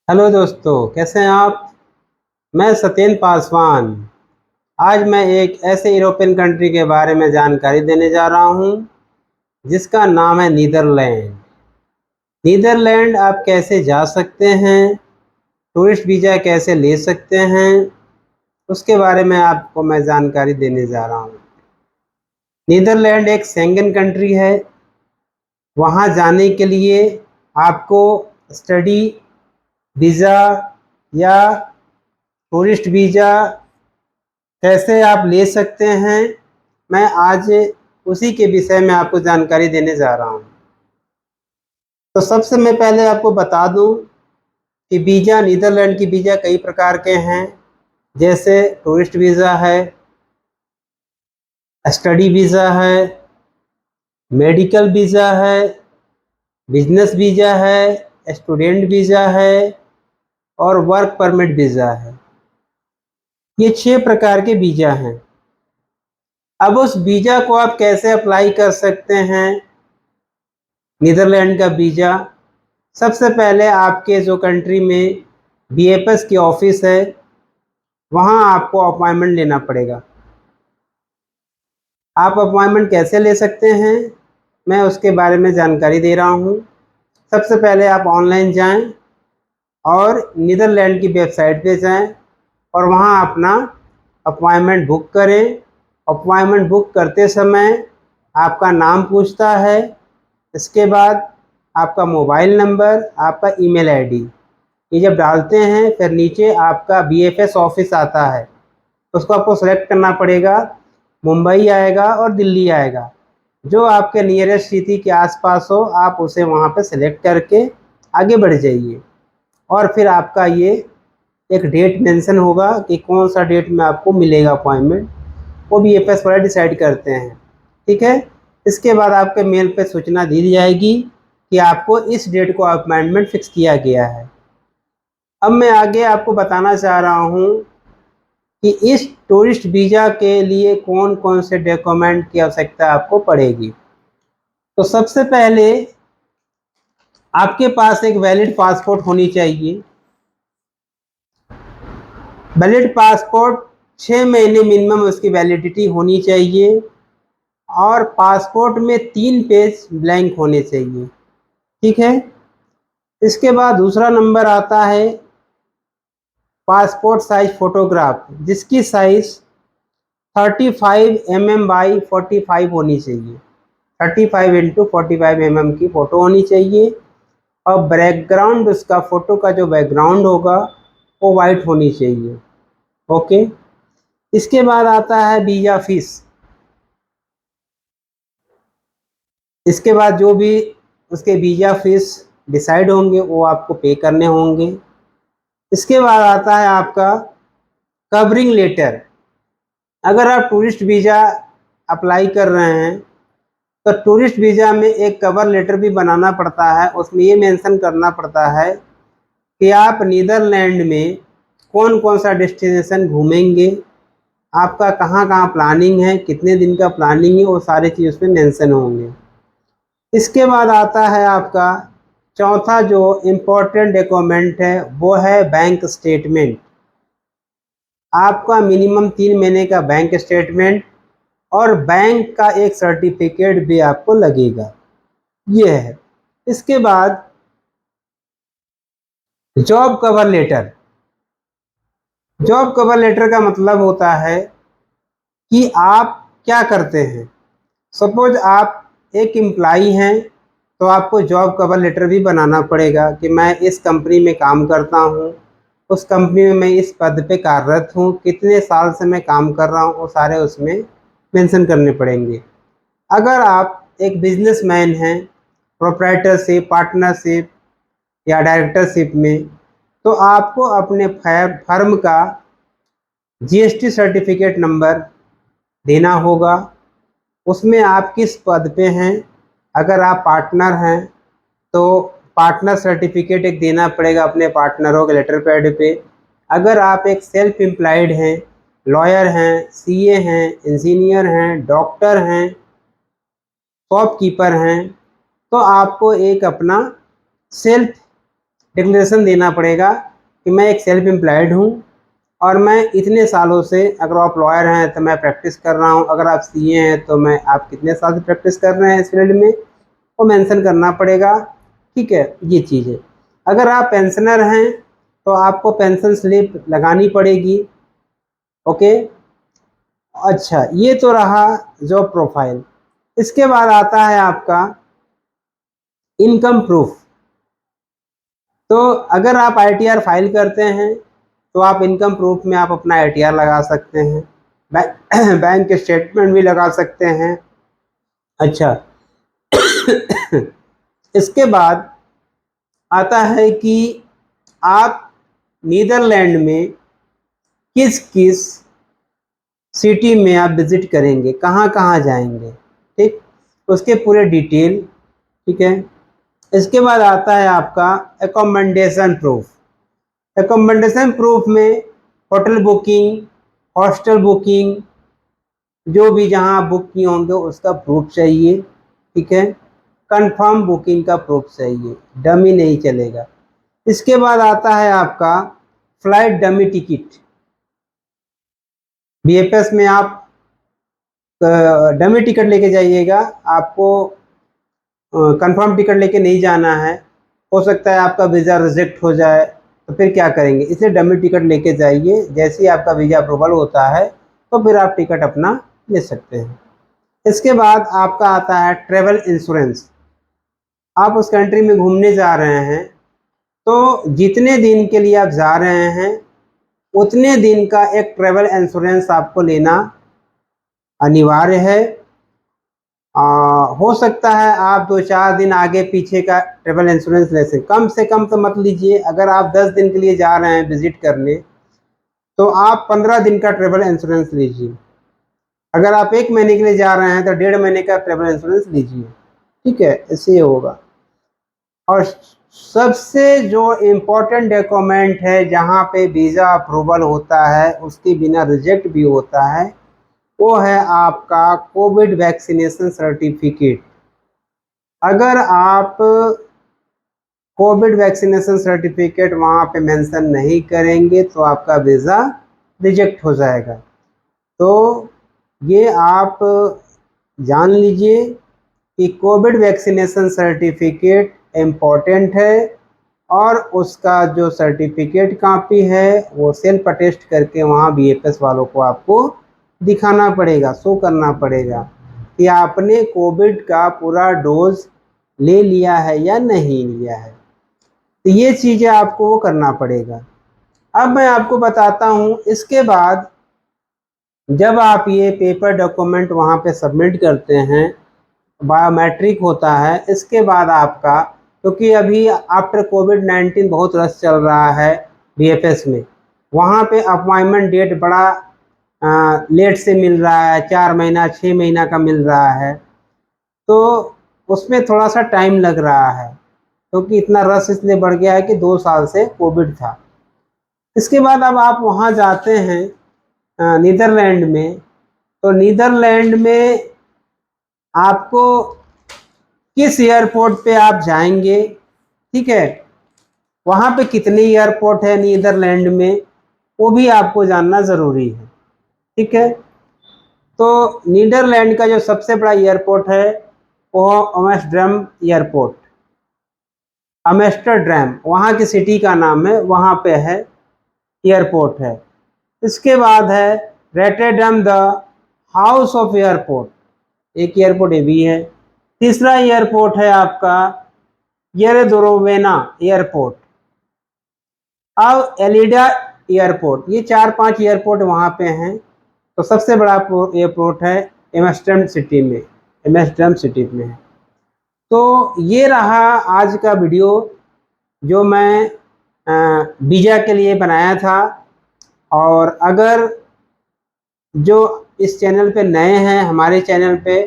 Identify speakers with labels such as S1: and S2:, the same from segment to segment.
S1: Hello दोस्तों, कैसे हैं आप। मैं सत्येंद्र पासवान। आज मैं एक ऐसे यूरोपियन कंट्री के बारे में जानकारी देने जा रहा हूं जिसका नाम है नीदरलैंड। नीदरलैंड आप कैसे जा सकते हैं, टूरिस्ट वीज़ा कैसे ले सकते हैं, उसके बारे में आपको मैं जानकारी देने जा रहा हूं। नीदरलैंड एक शेंगन कंट्री है। वहां जाने के लिए आपको स्टडी वीज़ा या टूरिस्ट वीज़ा कैसे आप ले सकते हैं, मैं आज उसी के विषय में आपको जानकारी देने जा रहा हूं। तो सबसे मैं पहले आपको बता दूं कि वीज़ा, नीदरलैंड की वीज़ा कई प्रकार के हैं। जैसे टूरिस्ट वीज़ा है, स्टडी वीज़ा है, मेडिकल वीज़ा है, बिजनेस वीज़ा है, स्टूडेंट वीज़ा है और वर्क परमिट वीज़ा है। ये 6 प्रकार के वीज़ा हैं। अब उस वीज़ा को आप कैसे अप्लाई कर सकते हैं, नीदरलैंड का वीज़ा। सबसे पहले आपके जो कंट्री में बीएफएस की ऑफिस है, वहाँ आपको अपॉइंटमेंट लेना पड़ेगा। आप अपॉइंटमेंट कैसे ले सकते हैं, मैं उसके बारे में जानकारी दे रहा हूँ। सबसे पहले आप ऑनलाइन जाएं और नीदरलैंड की वेबसाइट पे जाएं और वहाँ अपना अपॉइंटमेंट बुक करें। अपॉइंटमेंट बुक करते समय आपका नाम पूछता है, इसके बाद आपका मोबाइल नंबर, आपका ईमेल आईडी, ये जब डालते हैं फिर नीचे आपका बीएफएस ऑफिस आता है, उसको आपको सेलेक्ट करना पड़ेगा। मुंबई आएगा और दिल्ली आएगा। जो आपके नियरेस्ट सिटी के आसपास हो आप उसे वहाँ पे सेलेक्ट करके आगे बढ़ जाइए और फिर आपका ये एक डेट मेंशन होगा कि कौन सा डेट में आपको मिलेगा अपॉइंटमेंट, वो बीएफएस वाले डिसाइड करते हैं। ठीक है। इसके बाद आपके मेल पे सूचना दी जाएगी कि आपको इस डेट को अपॉइंटमेंट फिक्स किया गया है। अब मैं आगे आपको बताना चाह रहा हूँ कि इस टूरिस्ट वीज़ा के लिए कौन कौन से डॉक्यूमेंट की आवश्यकता आपको पड़ेगी। तो सबसे पहले आपके पास एक वैलिड पासपोर्ट होनी चाहिए। वैलिड पासपोर्ट 6 महीने मिनिमम उसकी वैलिडिटी होनी चाहिए और पासपोर्ट में 3 पेज ब्लैंक होने चाहिए। ठीक है। इसके बाद दूसरा नंबर आता है पासपोर्ट साइज फ़ोटोग्राफ, जिसकी साइज़ 35 mm बाई 45 होनी चाहिए। 35 × 45 mm की फ़ोटो होनी चाहिए और बैकग्राउंड, उसका फ़ोटो का जो बैकग्राउंड होगा वो वाइट होनी चाहिए। ओके। इसके बाद आता है वीज़ा फीस। इसके बाद जो भी उसके वीज़ा फीस डिसाइड होंगे वो आपको पे करने होंगे। इसके बाद आता है आपका कवरिंग लेटर। अगर आप टूरिस्ट वीज़ा अप्लाई कर रहे हैं तो टूरिस्ट वीज़ा में एक कवर लेटर भी बनाना पड़ता है। उसमें ये मेंशन करना पड़ता है कि आप नीदरलैंड में कौन कौन सा डेस्टिनेशन घूमेंगे, आपका कहाँ कहाँ प्लानिंग है, कितने दिन का प्लानिंग है, वो सारी चीज़ उसमें मेंशन होंगे। इसके बाद आता है आपका चौथा जो इम्पोर्टेंट डॉक्यूमेंट है वो है बैंक स्टेटमेंट। आपका मिनिमम 3 महीने का बैंक स्टेटमेंट और बैंक का एक सर्टिफिकेट भी आपको लगेगा। ये है। इसके बाद job cover letter. Job cover letter का मतलब होता है कि आप क्या करते हैं। सपोज आप एक एम्प्लॉई हैं तो आपको जॉब कवर लेटर भी बनाना पड़ेगा कि मैं इस कंपनी में काम करता हूँ, उस कंपनी में मैं इस पद पे कार्यरत हूँ, कितने साल से मैं काम कर रहा हूँ, वो सारे उसमें मेंशन करने पड़ेंगे। अगर आप एक बिजनेसमैन हैं, प्रोप्राइटरशिप, पार्टनरशिप या डायरेक्टरशिप में, तो आपको अपने फर्म का जीएसटी सर्टिफिकेट नंबर देना होगा। उसमें आप किस पद पे हैं। अगर आप पार्टनर हैं तो पार्टनर सर्टिफिकेट एक देना पड़ेगा अपने पार्टनरों के लेटर पैड पे। अगर आप एक सेल्फ एम्प्लॉयड हैं, लॉयर हैं, सीए हैं, इंजीनियर हैं, डॉक्टर हैं, शॉपकीपर हैं, तो आपको एक अपना सेल्फ डिक्लेरेशन देना पड़ेगा कि मैं एक सेल्फ एम्प्लॉयड हूँ और मैं इतने सालों से, अगर आप लॉयर हैं तो मैं प्रैक्टिस कर रहा हूँ, अगर आप सीए हैं तो मैं आप कितने साल से प्रैक्टिस कर रहे हैं इस फील्ड में, वो मेंशन करना पड़ेगा। ठीक है, ये चीज़ है। अगर आप पेंशनर हैं तो आपको पेंशन स्लिप लगानी पड़ेगी। ओके, अच्छा, ये तो रहा जॉब प्रोफाइल। इसके बाद आता है आपका इनकम प्रूफ। तो अगर आप आईटीआर फाइल करते हैं तो आप इनकम प्रूफ में आप अपना आईटीआर लगा सकते हैं, बैंक स्टेटमेंट भी लगा सकते हैं। अच्छा, इसके बाद आता है कि आप नीदरलैंड में किस किस सिटी में आप विजिट करेंगे, कहाँ कहाँ जाएंगे, ठीक, उसके पूरे डिटेल। ठीक है, इसके बाद आता है आपका एकोमोडेशन प्रूफ। एकोमोडेशन प्रूफ में होटल बुकिंग, हॉस्टल बुकिंग, जो भी जहाँ आप बुक किए होंगे उसका प्रूफ चाहिए। ठीक है, कंफर्म बुकिंग का प्रूफ चाहिए, डमी नहीं चलेगा। इसके बाद आता है आपका फ्लाइट डमी टिकट। बीएफएस में आप डमी टिकट लेके जाइएगा, आपको कंफर्म टिकट लेके नहीं जाना है। हो सकता है आपका वीज़ा रिजेक्ट हो जाए, तो फिर क्या करेंगे, इसलिए डमी टिकट लेके जाइए। जैसे ही आपका वीज़ा अप्रूवल होता है तो फिर आप टिकट अपना ले सकते हैं। इसके बाद आपका आता है ट्रैवल इंश्योरेंस। आप उस कंट्री में घूमने जा रहे हैं तो जितने दिन के लिए आप जा रहे हैं उतने दिन का एक ट्रैवल इंश्योरेंस आपको लेना अनिवार्य है। हो सकता है आप 2-4 दिन आगे पीछे का ट्रैवल इंश्योरेंस ले सकें, कम से कम तो मत लीजिए। अगर आप 10 दिन के लिए जा रहे हैं विजिट करने तो आप 15 दिन का ट्रैवल इंश्योरेंस लीजिए। अगर आप 1 महीने के लिए जा रहे हैं तो 1.5 महीने का ट्रैवल इंश्योरेंस लीजिए। ठीक है, इससे होगा। और सबसे जो इम्पोर्टेंट डॉक्यूमेंट है जहाँ पे वीज़ा अप्रूवल होता है, उसके बिना रिजेक्ट भी होता है, वो है आपका कोविड वैक्सीनेशन सर्टिफिकेट। अगर आप कोविड वैक्सीनेशन सर्टिफिकेट वहाँ पे मेंशन नहीं करेंगे तो आपका वीज़ा रिजेक्ट हो जाएगा। तो ये आप जान लीजिए कि कोविड वैक्सीनेशन सर्टिफिकेट इम्पोर्टेंट है, और उसका जो सर्टिफिकेट कॉपी है वो सेल्फ अटेस्ट करके वहाँ बीएफएस वालों को आपको दिखाना पड़ेगा, शो करना पड़ेगा कि आपने कोविड का पूरा डोज ले लिया है या नहीं लिया है। तो ये चीज़ें आपको वो करना पड़ेगा। अब मैं आपको बताता हूँ, इसके बाद जब आप ये पेपर डॉक्यूमेंट वहाँ पे सबमिट करते हैं, बायोमेट्रिक होता है, इसके बाद आपका, क्योंकि अभी आफ्टर कोविड-19 बहुत रश चल रहा है बीएफएस में, वहाँ पे अपॉइंटमेंट डेट बड़ा लेट से मिल रहा है, 4 महीना 6 महीना का मिल रहा है, तो उसमें थोड़ा सा टाइम लग रहा है, क्योंकि इतना रश इसलिए बढ़ गया है कि 2 साल से कोविड था। इसके बाद अब आप वहाँ जाते हैं नीदरलैंड में, तो नीदरलैंड में आपको किस एयरपोर्ट पे आप जाएंगे, ठीक है, वहाँ पे कितने एयरपोर्ट है नीदरलैंड में, वो भी आपको जानना ज़रूरी है। ठीक है, तो नीदरलैंड का जो सबसे बड़ा एयरपोर्ट है वो एम्स्टर्डम एयरपोर्ट, एम्स्टर्डम वहाँ की सिटी का नाम है, वहाँ पे है एयरपोर्ट है। इसके बाद है Rotterdam the house of airport, एक एयरपोर्ट ये भी है। तीसरा एयरपोर्ट है आपका येरेदोरोवेना एयरपोर्ट, अब एलिडा एयरपोर्ट। ये 4-5 एयरपोर्ट वहाँ पे हैं। तो सबसे बड़ा एयरपोर्ट है एम्स्टर्डम सिटी में, एम्स्टर्डम सिटी में है। तो ये रहा आज का वीडियो जो मैं वीज़ा के लिए बनाया था। और अगर जो इस चैनल पे नए हैं हमारे चैनल पे,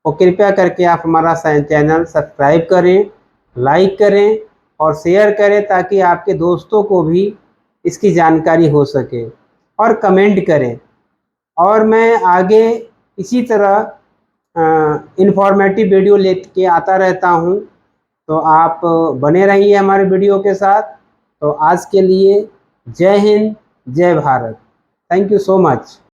S1: तो कृपया करके आप हमारा चैनल सब्सक्राइब करें, लाइक करें और शेयर करें, ताकि आपके दोस्तों को भी इसकी जानकारी हो सके, और कमेंट करें। और मैं आगे इसी तरह इन्फॉर्मेटिव वीडियो लेके आता रहता हूँ। तो आप बने रहिए हमारे वीडियो के साथ। तो आज के लिए जय हिंद, जय Bharat. Thank you so much.